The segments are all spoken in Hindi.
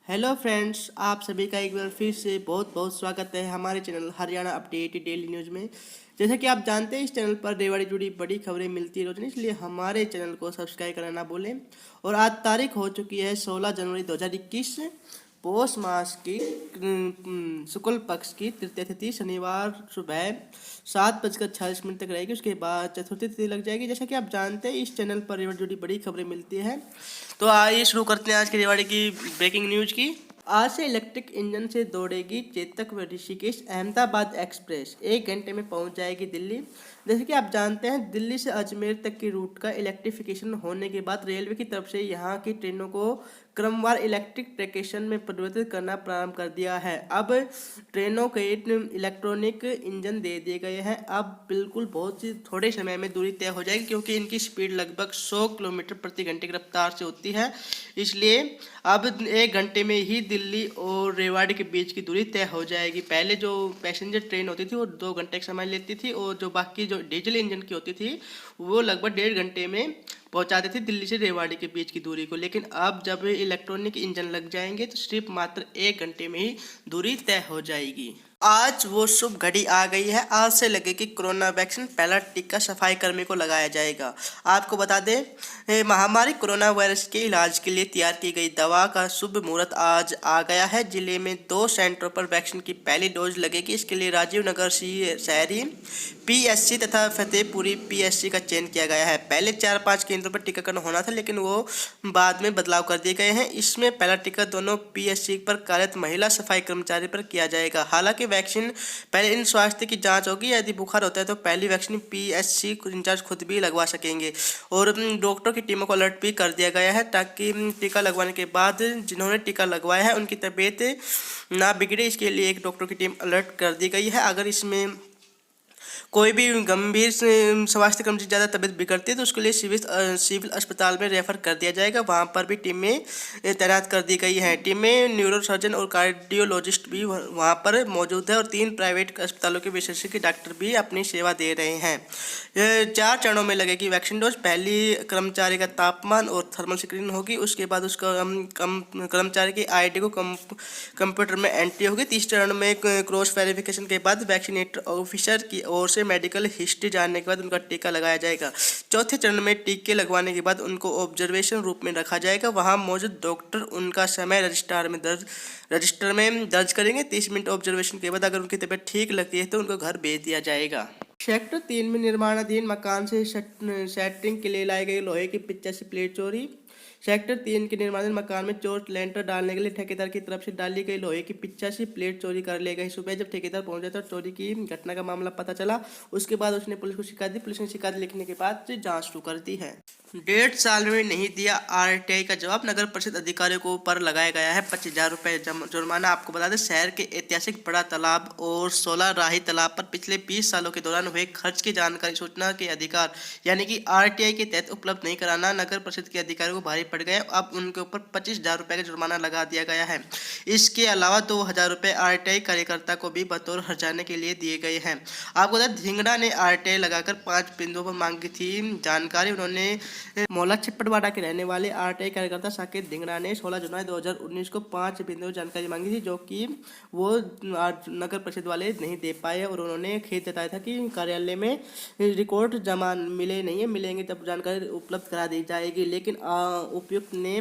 हेलो फ्रेंड्स, आप सभी का एक बार फिर से बहुत बहुत स्वागत है हमारे channel Haryana update daily news में। जैसा कि आप जानते हैं, इस चैनल पर रेवाड़ी जुड़ी बड़ी खबरें मिलती है रोज, इसलिए हमारे चैनल को सब्सक्राइब करना ना भूलें। और आज तारीख हो चुकी है 16 जनवरी 2021। पौष मास की शुक्ल पक्ष की तृतीय तिथि शनिवार सुबह 7:46 तक रहेगी। उसके बाद चतुर्थी तिथि लग जाएगी। जैसा कि आप जानते हैं, इस चैनल पर रेवाड़ी जुड़ी बड़ी खबरें मिलती हैं। तो आइए शुरू करते हैं आज की रेवाड़ी की ब्रेकिंग न्यूज की। आज से इलेक्ट्रिक इंजन से दौड़ेगी चेतक व ऋषिकेश अहमदाबाद एक्सप्रेस, 1 घंटे में पहुंच जाएगी दिल्ली। जैसे कि आप जानते हैं, दिल्ली से अजमेर तक की रूट का इलेक्ट्रिफिकेशन होने के बाद रेलवे की तरफ से यहां की ट्रेनों को क्रमवार इलेक्ट्रिफिकेशन में परिवर्तित करना प्रारंभ कर दिया है। अब ट्रेनों के इलेक्ट्रॉनिक इंजन दे दिए गए हैं। अब बिल्कुल बहुत ही थोड़े समय में दूरी तय हो जाएगी, क्योंकि इनकी स्पीड लगभग 100 किलोमीटर प्रति घंटे की रफ्तार से होती है। इसलिए अब 1 घंटे में ही दिल्ली और रेवाड़ी के बीच की दूरी तय हो जाएगी। पहले जो पैसेंजर ट्रेन होती थी वो 2 घंटे का समय लेती थी, और जो बाकी जो डीजल इंजन की होती थी वो लगभग 1.5 घंटे में पहुंचाती थी दिल्ली से रेवाड़ी के बीच की दूरी को। लेकिन अब जब इलेक्ट्रॉनिक इंजन लग जाएंगे तो सिर्फ मात्र 1 घंटे में ही दूरी तय हो जाएगी। आज वो शुभ घड़ी आ गई है। आज से लगेगी कोरोना वैक्सीन। पहला टीका सफाई कर्मी को लगाया जाएगा। आपको बता दें, महामारी कोरोना वायरस के इलाज के लिए तैयार की गई दवा का शुभ मुहूर्त आज आ गया है। जिले में 2 सेंटरों पर वैक्सीन की पहली डोज लगेगी। इसके लिए राजीव नगर शहरी पीएससी तथा फतेहपुरी पीएससी का चयन किया गया है। पहले 4-5 केंद्रों पर टीकाकरण होना था, लेकिन वो बाद में बदलाव कर दिए गए हैं। इसमें पहला टीका दोनों पीएससी पर कार्यरत महिला सफाई कर्मचारी पर किया जाएगा। हालांकि वैक्सीन पहले इन स्वास्थ्य की जांच होगी। यदि बुखार होता है तो पहली वैक्सीन पीएससी इंचार्ज खुद भी लगवा सकेंगे। और डॉक्टरों की टीमों को अलर्ट भी कर दिया गया है, ताकि टीका लगवाने के बाद जिन्होंने टीका लगवाया है उनकी तबीयत ना बिगड़े। इसके लिए एक डॉक्टर की टीम अलर्ट कर दी गई है। अगर इसमें कोई भी गंभीर स्वास्थ्य कर्मचारी ज़्यादा तबीयत बिगड़ती है तो उसके लिए सिविल अस्पताल में रेफर कर दिया जाएगा। वहाँ पर भी टीमें तैनात कर दी गई हैं। टीमें न्यूरो सर्जन और कार्डियोलॉजिस्ट भी वहाँ पर मौजूद है, और 3 प्राइवेट अस्पतालों के विशेषज्ञ डॉक्टर भी अपनी सेवा दे रहे हैं। 4 चरणों में लगेगी वैक्सीन डोज। पहली कर्मचारी का तापमान और थर्मल स्क्रीनिंग होगी। उसके बाद उसका कर्मचारी की आईडी को कंप्यूटर में एंट्री होगी। तीसरे चरण में क्रॉस वेरिफिकेशन के बाद वैक्सीनेटर ऑफिसर की ओर से मेडिकल हिस्ट्री जानने के बाद उनका टीका लगाया जाएगा। चौथे चरण में टीके लगवाने के बाद उनको ऑब्जर्वेशन रूप में रखा जाएगा। वहां मौजूद डॉक्टर उनका समय रजिस्टर में दर्ज करेंगे। 30 मिनट ऑब्जर्वेशन के बाद अगर उनकी तबीयत ठीक लगती है तो उनको घर भेज दिया जाएगा। सेक्टर 3 में निर्माणाधीन मकान से सेटरिंग के लिए लाई गई लोहे की 85 प्लेट चोरी। सेक्टर 3 के निर्माणाधीन मकान में चोर लेंटर डालने के लिए ठेकेदार की तरफ से डाली गई लोहे की 85 प्लेट चोरी कर ले गई। सुबह जब ठेकेदार पहुंचा तो चोरी की घटना का मामला पता चला। उसके बाद उसने पुलिस को शिकायत दी। पुलिस ने शिकायत लिखने के बाद जांच शुरू कर दी है। 1.5 साल में नहीं दिया आरटीआई का जवाब। नगर परिषद अधिकारियों को पर लगाया गया है 25,000 रुपये जुर्माना। आपको बता दें, शहर के ऐतिहासिक बड़ा तालाब और 16 राही तालाब पर पिछले 20 सालों के दौरान हुए खर्च की जानकारी सूचना के अधिकार यानी कि आरटीआई के तहत उपलब्ध नहीं कराना नगर परिषद के अधिकारियों को भारी पड़ गया। अब उनके ऊपर 25,000 रुपये का जुर्माना लगा दिया गया है। इसके अलावा 2,000 रुपये आरटीआई कार्यकर्ता को भी बतौर हर्जाने के लिए दिए गए हैं। आपको बता दें, धिंगड़ा ने आरटीआई लगाकर 5 बिंदुओं पर मांगी थी जानकारी। उन्होंने मौला छिप्पड़वाड़ा के रहने वाले आरटीआई कार्यकर्ता साकेत धिंगड़ा ने 16 जुलाई 2019 को 5 बिंदुओं जानकारी मांगी थी, जो कि वो नगर परिषद वाले नहीं दे पाए। और उन्होंने खेद जताया था कि कार्यालय में रिकॉर्ड जमा मिले नहीं है, मिलेंगे तब जानकारी उपलब्ध करा दी जाएगी। लेकिन उपायुक्त ने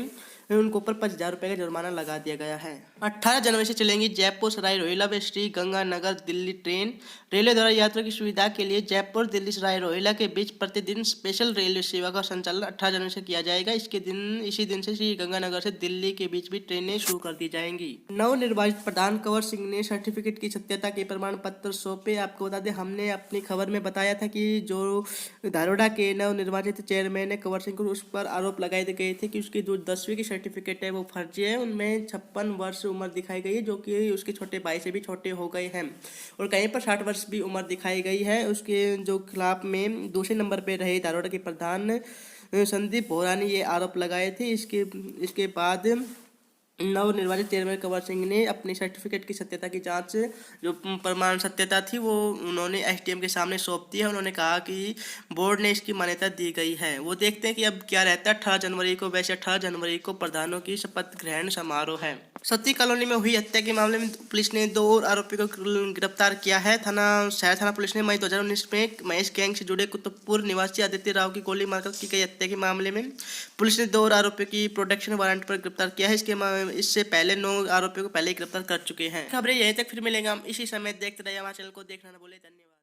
उनको ऊपर 5,000 रुपये का जुर्माना लगा दिया गया है। 18 जनवरी से चलेंगी जयपुर सराय रोहिला व श्री गंगानगर दिल्ली ट्रेन। रेलवे द्वारा यात्रियों की सुविधा के लिए जयपुर दिल्ली सराय रोहिला के बीच प्रतिदिन स्पेशल रेलवे सेवा का संचालन 18 जनवरी से किया जाएगा। इसी दिन से श्री गंगानगर से दिल्ली के बीच भी ट्रेनें शुरू कर दी जाएंगी। नवनिर्वाचित प्रधान कंवर सिंह ने सर्टिफिकेट की सत्यता के प्रमाण पत्र सौंपे। आपको बता दें, हमने अपनी खबर में बताया था कि जो धारोडा के नवनिर्वाचित चेयरमैन है कंवर सिंह, उस पर आरोप लगाए गए थे कि उसकी जो 10वीं की सर्टिफिकेट है वो फर्जी है। उनमें 56 वर्ष उम्र दिखाई गई है, जो कि उसके छोटे भाई से भी छोटे हो गए हैं। और कहीं पर 60 वर्ष भी उम्र दिखाई गई है। उसके जो खिलाफ में दूसरे नंबर पर रहे धारोडा के प्रधान संदीप बोहरा ने ये आरोप लगाए थे। इसके बाद नवनिर्वाचित चेयरमैन कंवर सिंह ने अपनी सर्टिफिकेट की सत्यता की जांच जो प्रमाण सत्यता थी वो उन्होंने एसडीएम के सामने सौंप दी है। उन्होंने कहा कि बोर्ड ने इसकी मान्यता दी गई है। वो देखते हैं कि अब क्या रहता है। 18 जनवरी को, वैसे 18 जनवरी को प्रधानों की शपथ ग्रहण समारोह है। सती कॉलोनी में हुई हत्या के मामले में पुलिस ने 2 और आरोपियों को गिरफ्तार किया है। शहर थाना पुलिस ने मई 2019 में महेश गैंग से जुड़े कुतुबपुर निवासी आदित्य राव की गोली मारकर की गई हत्या के मामले में पुलिस ने 2 और आरोपियों की प्रोटेक्शन वारंट पर गिरफ्तार किया है। इससे पहले 9 आरोपियों को पहले ही गिरफ्तार कर चुके हैं। खबरें यहीं तक, फिर मिलेंगे हम इसी समय। देखते रहिए हमारे चैनल को, देखना ना भूलें। धन्यवाद।